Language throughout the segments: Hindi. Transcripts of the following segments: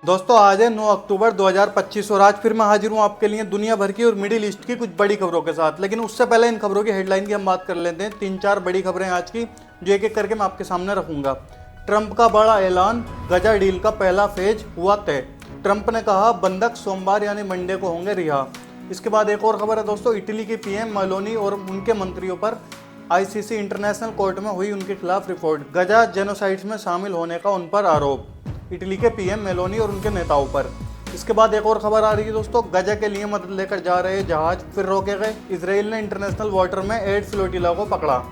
दोस्तों आज है 9 अक्टूबर 2025 और आज फिर मैं हाजिर हूँ आपके लिए दुनिया भर की और मिडिल ईस्ट की कुछ बड़ी खबरों के साथ। लेकिन उससे पहले इन खबरों की हेडलाइन की हम बात कर लेते हैं। 3-4 बड़ी खबरें आज की जो एक एक करके मैं आपके सामने रखूंगा। ट्रंप का बड़ा ऐलान, गजा डील का पहला फेज हुआ तय। ट्रंप ने कहा बंधक सोमवार यानी मंडे को होंगे रिहा। इसके बाद एक और खबर है दोस्तों, इटली की पीएम मेलोनी और उनके मंत्रियों पर आईसीसी इंटरनेशनल कोर्ट में हुई उनके खिलाफ रिपोर्ट। गजा जेनोसाइड्स में शामिल होने का उन पर आरोप, इटली के पीएम मेलोनी और उनके नेताओं पर। इसके बाद एक और खबर आ रही है दोस्तों, गजा के लिए मदद लेकर जा रहे जहाज फिर रोके गए। इजराइल ने इंटरनेशनल वाटर में एड फ्लोटिला को पकड़ा।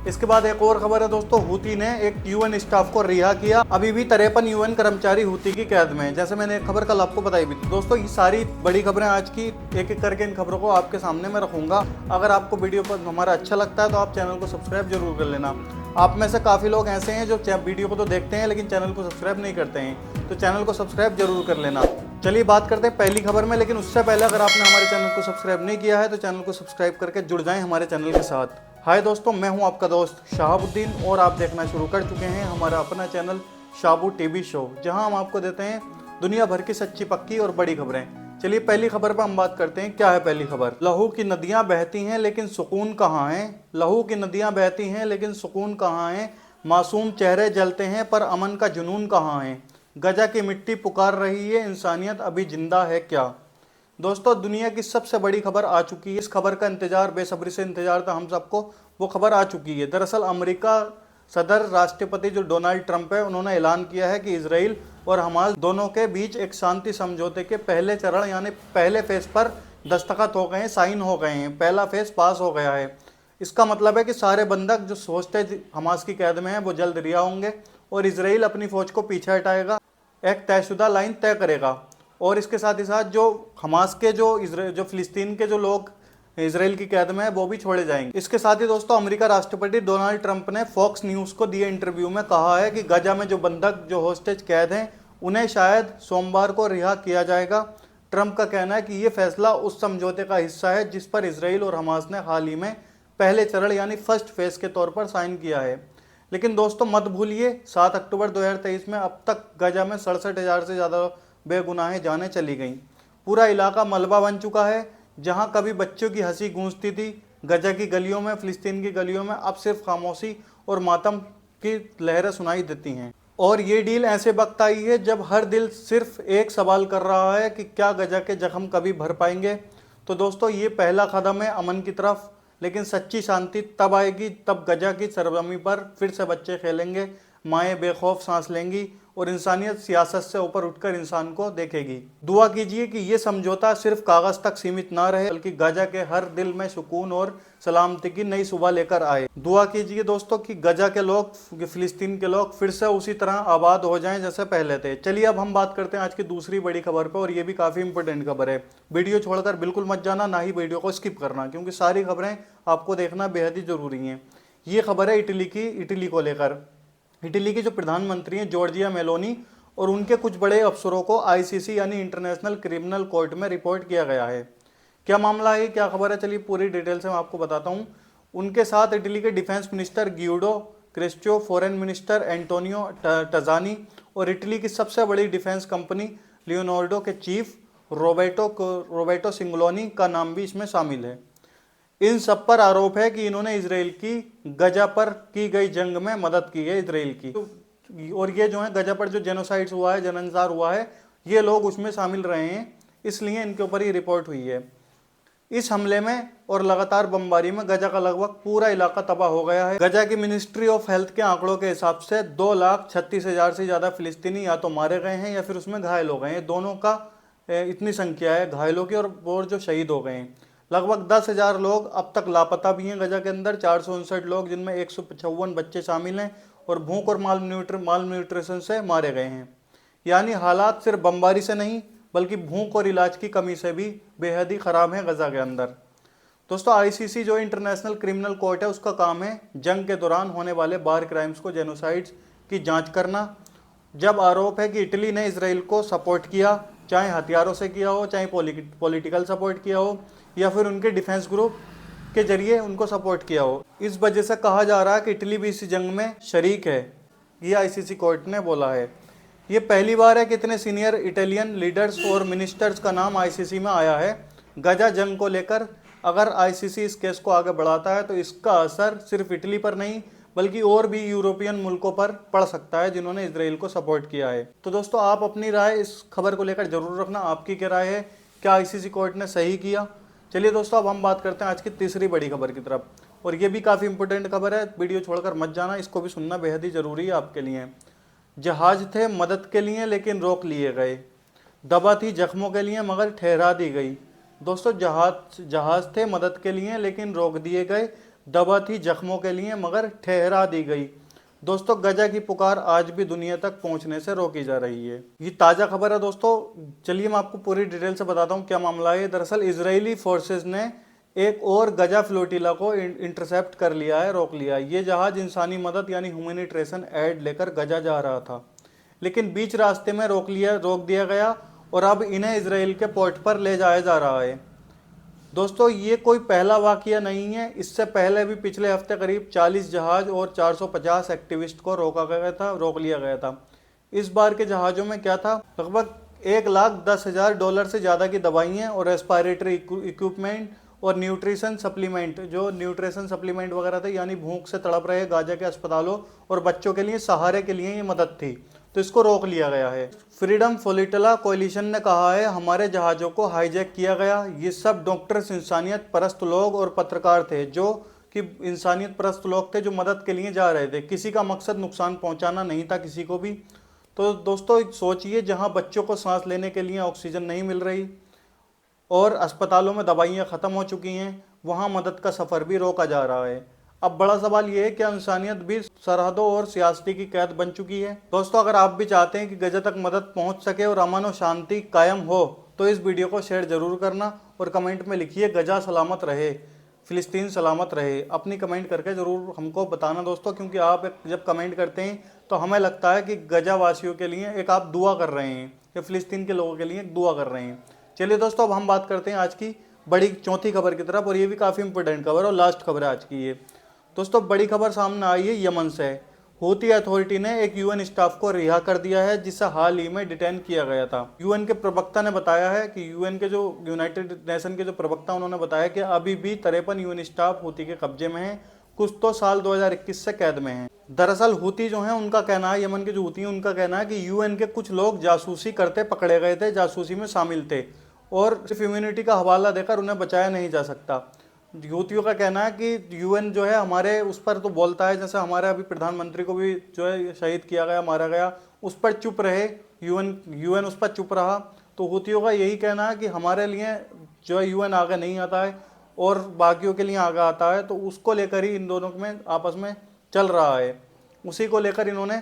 इसके बाद एक और खबर है दोस्तों, हूती ने एक यूएन स्टाफ को रिहा किया। अभी भी 53 यूएन कर्मचारी हूती की कैद में, जैसे मैंने एक खबर कल आपको बताई भी थी। दोस्तों ये सारी बड़ी खबरें आज की एक एक करके इन खबरों को आपके सामने मैं रखूंगा। अगर आपको वीडियो पर हमारा अच्छा लगता है तो आप चैनल को सब्सक्राइब जरूर कर लेना। आप में से काफ़ी लोग ऐसे हैं जो वीडियो को तो देखते हैं लेकिन चैनल को सब्सक्राइब नहीं करते हैं, तो चैनल को सब्सक्राइब जरूर कर लेना। चलिए बात करते हैं पहली खबर में, लेकिन उससे पहले अगर आपने हमारे चैनल को सब्सक्राइब नहीं किया है तो चैनल को सब्सक्राइब करके जुड़ जाएं हमारे चैनल के साथ। हाय दोस्तों, मैं हूं आपका दोस्त शहाबुद्दीन और आप देखना शुरू कर चुके हैं हमारा अपना चैनल शाबू टीवी शो, जहां हम आपको देते हैं दुनिया भर की सच्ची पक्की और बड़ी खबरें। चलिए पहली खबर पर हम बात करते हैं। क्या है पहली खबर? लहू की नदियां बहती हैं लेकिन सुकून कहाँ है। लहू की नदियां बहती हैं लेकिन सुकून कहाँ है। मासूम चेहरे जलते हैं पर अमन का जुनून कहाँ है। गजा की मिट्टी पुकार रही है, इंसानियत अभी जिंदा है क्या। दोस्तों दुनिया की सबसे बड़ी खबर आ चुकी है। इस खबर का इंतजार, बेसब्री से इंतजार था हम सबको। वो खबर आ चुकी है। दरअसल अमेरिका सदर राष्ट्रपति जो डोनाल्ड ट्रंप है, उन्होंने ऐलान किया है कि इजराइल और हमास दोनों के बीच एक शांति समझौते के पहले चरण यानी पहले फेज पर दस्तखत हो गए हैं, साइन हो गए हैं। पहला फेज पास हो गया है। इसका मतलब है कि सारे बंधक जो होस्टेज हमास की कैद में हैं वो जल्द रिहा होंगे और इजराइल अपनी फौज को पीछे हटाएगा, एक तयशुदा लाइन तय करेगा। और इसके साथ ही साथ जो हमास के जो फिलिस्तीन के जो लोग इजराइल की कैद में है वो भी छोड़े जाएंगे। इसके साथ ही दोस्तों अमेरिका राष्ट्रपति डोनाल्ड ट्रंप ने फॉक्स न्यूज़ को दिए इंटरव्यू में कहा है कि गजा में जो बंधक जो होस्टेज कैद हैं उन्हें शायद सोमवार को रिहा किया जाएगा। ट्रंप का कहना है कि ये फैसला उस समझौते का हिस्सा है जिस पर इजराइल और हमास ने हाल ही में पहले चरण यानी फर्स्ट फेज के तौर पर साइन किया है। लेकिन दोस्तों मत भूलिए 7 अक्टूबर 2023 में अब तक गजा में 67,000 से ज़्यादा बेगुनाह जानें चली गईं। पूरा इलाका मलबा बन चुका है। जहां कभी बच्चों की हंसी गूंजती थी गजा की गलियों में, फिलिस्तीन की गलियों में अब सिर्फ खामोशी और मातम की लहरें सुनाई देती हैं। और ये डील ऐसे वक्त आई है जब हर दिल सिर्फ एक सवाल कर रहा है कि क्या गजा के जख्म कभी भर पाएंगे। तो दोस्तों ये पहला कदम है अमन की तरफ, लेकिन सच्ची शांति तब आएगी तब गजा की सरजमी पर फिर से बच्चे खेलेंगे, माएँ बेखौफ सांस लेंगी और इंसानियत सियासत से ऊपर उठकर इंसान को देखेगी। दुआ कीजिए कि ये समझौता सिर्फ कागज तक सीमित ना रहे बल्कि गजा के हर दिल में सुकून और सलामती की नई सुबह लेकर आए। दुआ कीजिए दोस्तों कि गजा के लोग, फिलिस्तीन के लोग फिर से उसी तरह आबाद हो जाएं जैसे पहले थे। चलिए अब हम बात करते हैं आज की दूसरी बड़ी खबर पर, और ये भी काफ़ी इंपॉर्टेंट खबर है। वीडियो छोड़कर बिल्कुल मत जाना, ना ही वीडियो को स्किप करना, क्योंकि सारी खबरें आपको देखना बेहद ही ज़रूरी हैं। ये खबर है इटली को लेकर। इटली की जो प्रधानमंत्री हैं जॉर्जिया मेलोनी और उनके कुछ बड़े अफसरों को आईसीसी यानी इंटरनेशनल क्रिमिनल कोर्ट में रिपोर्ट किया गया है। क्या मामला है, क्या खबर है, चलिए पूरी डिटेल से मैं आपको बताता हूं। उनके साथ इटली के defence minister Guido Crosetto, foreign minister Antonio Tajani और इटली की सबसे बड़ी डिफेंस कंपनी लियोनार्डो के चीफ रोबर्टो सिंगलोनी का नाम भी इसमें शामिल है। इन सब पर आरोप है कि इन्होंने इसराइल की गजा पर की गई जंग में मदद की है इसराइल की। और ये जो है गजा पर जो जेनोसाइड्स हुआ है, जनहंसार हुआ है, ये लोग उसमें शामिल रहे हैं, इसलिए इनके ऊपर ही रिपोर्ट हुई है। इस हमले में और लगातार बमबारी में गजा का लगभग पूरा इलाका तबाह हो गया है। गजा की मिनिस्ट्री ऑफ हेल्थ के आंकड़ों के हिसाब से 2,36,000 से ज़्यादा फिलिस्तीनी या तो मारे गए हैं या फिर उसमें घायल हो गए हैं। दोनों का इतनी संख्या है घायलों की और जो शहीद हो गए हैं। लगभग 10,000 लोग अब तक लापता भी हैं गजा के अंदर। 459 लोग जिनमें 155 बच्चे शामिल हैं और भूख और माल न्यूट्रिशन से मारे गए हैं। यानी हालात सिर्फ बमबारी से नहीं बल्कि भूख और इलाज की कमी से भी बेहद ही ख़राब हैं गजा के अंदर। दोस्तों आईसीसी जो इंटरनेशनल क्रिमिनल कोर्ट है उसका काम है जंग के दौरान होने वाले वार क्राइम्स को, जेनोसाइड्स की जाँच करना। जब आरोप है कि इटली ने इसराइल को सपोर्ट किया, चाहे हथियारों से किया हो, चाहे पॉलिटिकल सपोर्ट किया हो या फिर उनके डिफेंस ग्रुप के जरिए उनको सपोर्ट किया हो, इस वजह से कहा जा रहा है कि इटली भी इस जंग में शरीक है, ये आईसीसी कोर्ट ने बोला है। ये पहली बार है कि इतने सीनियर इटालियन लीडर्स और मिनिस्टर्स का नाम आईसीसी में आया है गजा जंग को लेकर। अगर आईसीसी इस केस को आगे बढ़ाता है तो इसका असर सिर्फ इटली पर नहीं बल्कि और भी यूरोपियन मुल्कों पर पड़ सकता है जिन्होंने इजराइल को सपोर्ट किया है। तो दोस्तों आप अपनी राय इस खबर को लेकर जरूर रखना, आपकी क्या राय है, क्या आईसीसी कोर्ट ने सही किया। चलिए दोस्तों अब हम बात करते हैं आज की तीसरी बड़ी खबर की तरफ, और ये भी काफ़ी इंपॉर्टेंट खबर है, वीडियो छोड़कर मत जाना, इसको भी सुनना बेहद ही ज़रूरी है आपके लिए। जहाज थे मदद के लिए लेकिन रोक लिए गए, दवा थी जख्मों के लिए मगर ठहरा दी गई। दोस्तों जहाज थे मदद के लिए लेकिन रोक दिए गए, दवा थी जख्मों के लिए मगर ठहरा दी गई। दोस्तों गजा की पुकार आज भी दुनिया तक पहुंचने से रोकी जा रही है। ये ताज़ा खबर है दोस्तों, चलिए मैं आपको पूरी डिटेल से बताता हूँ क्या मामला है। दरअसल इजरायली फोर्सेस ने एक और गजा फ्लोटिला को इंटरसेप्ट कर लिया है, रोक लिया है। ये जहाज इंसानी मदद यानी ह्यूमैनिटेरियन एड लेकर गजा जा रहा था, लेकिन बीच रास्ते में रोक दिया गया और अब इन्हें इजराइल के पोर्ट पर ले जाया जा रहा है। दोस्तों ये कोई पहला वाकया नहीं है, इससे पहले भी पिछले हफ्ते करीब 40 जहाज और 450 एक्टिविस्ट को रोक लिया गया था। इस बार के जहाज़ों में क्या था, लगभग $1,10,000 से ज़्यादा की दवाइयाँ और रेस्पिरेटरी इक्विपमेंट और न्यूट्रिशन सप्लीमेंट वगैरह थे, यानी भूख से तड़प रहे गाजा के अस्पतालों और बच्चों के लिए सहारे के लिए ये मदद थी, तो इसको रोक लिया गया है। फ्रीडम फ्लोटिला कोalition ने कहा है हमारे जहाज़ों को हाईजैक किया गया, ये सब डॉक्टर्स, इंसानियत परस्त लोग और पत्रकार थे जो कि इंसानियत परस्त लोग थे जो मदद के लिए जा रहे थे, किसी का मकसद नुकसान पहुंचाना नहीं था किसी को भी। तो दोस्तों सोचिए, जहां बच्चों को सांस लेने के लिए ऑक्सीजन नहीं मिल रही और अस्पतालों में दवाइयाँ ख़त्म हो चुकी हैं, वहाँ मदद का सफ़र भी रोका जा रहा है। अब बड़ा सवाल ये है कि इंसानियत भी सरहदों और सियासती की कैद बन चुकी है। दोस्तों अगर आप भी चाहते हैं कि गजा तक मदद पहुँच सके और अमन और शांति कायम हो तो इस वीडियो को शेयर ज़रूर करना और कमेंट में लिखिए गजा सलामत रहे, फ़िलिस्तीन सलामत रहे। अपनी कमेंट करके ज़रूर हमको बताना दोस्तों, क्योंकि आप जब कमेंट करते हैं तो हमें लगता है कि गजा वासियों के लिए एक आप दुआ कर रहे हैं या फ़िलिस्तीन के लोगों के लिए एक दुआ कर रहे हैं। चलिए दोस्तों अब हम बात करते हैं आज की बड़ी चौथी खबर की तरफ, और ये भी काफ़ी इंपॉर्टेंट खबर और लास्ट खबर है आज की ये। दोस्तों बड़ी खबर सामने आई है यमन से। हूती अथॉरिटी ने एक यूएन स्टाफ को रिहा कर दिया है जिसे हाल ही में डिटेन किया गया था। यूएन के प्रवक्ता ने बताया है कि यूनाइटेड नेशन के जो प्रवक्ता उन्होंने बताया कि अभी भी 53 यूएन स्टाफ हूती के कब्जे में हैं, कुछ तो साल 2021 से कैद में हैं। दरअसल हूती जो है उनका कहना है, यमन के जो हूती हैं उनका कहना है कि यूएन के कुछ लोग जासूसी करते पकड़े गए थे, जासूसी में शामिल थे और सिर्फ इम्यूनिटी का हवाला देकर उन्हें बचाया नहीं जा सकता। हूतियों का कहना है कि यूएन जो है हमारे उस पर तो बोलता है, जैसे हमारे अभी प्रधानमंत्री को भी जो है शहीद किया गया, मारा गया, उस पर चुप रहे, यूएन उस पर चुप रहा। तो हूतियों का यही कहना है कि हमारे लिए जो है यूएन आगे नहीं आता है और बाकियों के लिए आगे आता है, तो उसको लेकर ही इन दोनों में आपस में चल रहा है। उसी को लेकर इन्होंने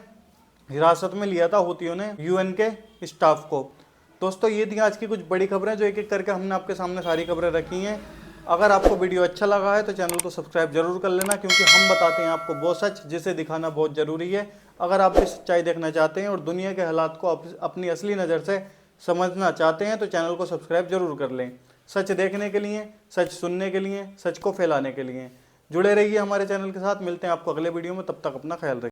हिरासत में लिया था हूतियों ने यूएन के स्टाफ को। दोस्तों ये थी आज की कुछ बड़ी खबरें जो एक एक करके हमने आपके सामने सारी खबरें रखी हैं। अगर आपको वीडियो अच्छा लगा है तो चैनल को सब्सक्राइब जरूर कर लेना, क्योंकि हम बताते हैं आपको वो सच जिसे दिखाना बहुत ज़रूरी है। अगर आप भी सच्चाई देखना चाहते हैं और दुनिया के हालात को अपनी असली नज़र से समझना चाहते हैं तो चैनल को सब्सक्राइब जरूर कर लें। सच देखने के लिए, सच सुनने के लिए, सच को फैलाने के लिए जुड़े रहिए हमारे चैनल के साथ। मिलते हैं आपको अगले वीडियो में, तब तक अपना ख्याल रखिए।